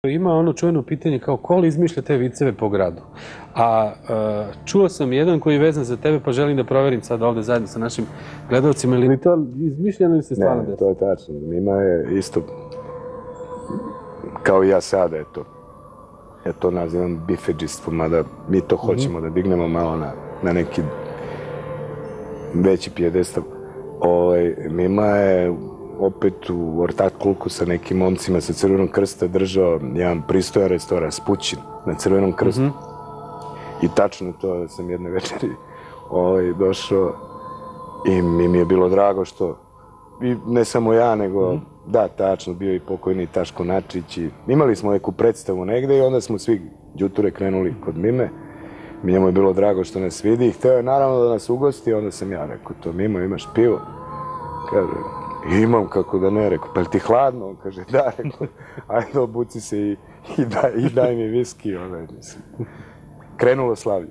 Ima ono čujeno pitanje kao ko li izmišlja te viceve po gradu. A čuo sam jedan koji je vezan za tebe, pa želim da proverim sad ovde zajedno sa našim gledalcima. Ili to izmišljeno ili se stvarno desi? Ne, to je tačno. Mima je isto kao i ja sada, eto. Ja to nazivam bifedžistvom, mada mi to hoćemo da dignemo malo na neki veći pijedestal. Mima je opet u ortakluku sa nekim momcima sa Crvenog krsta držao jedan pristojan restoran, Spućin, na Crvenom krstu. I tačno to da sam jedne večeri došao i mi je bilo drago što, i ne samo ja, nego, da, tačno, bio i pokojni Taško Načić i imali smo neku predstavu negde i onda smo svi đuture krenuli kod Mime. Njemu je bilo drago što nas vidi i hteo je naravno da nas ugosti, onda sam ja rekao to, Mimo, imaš pivo? Kaže, imam, kako da ne, rekao, pa je li ti hladno? On kaže, da, rekao, ajde obuci se i daj mi viski, krenulo slavlje.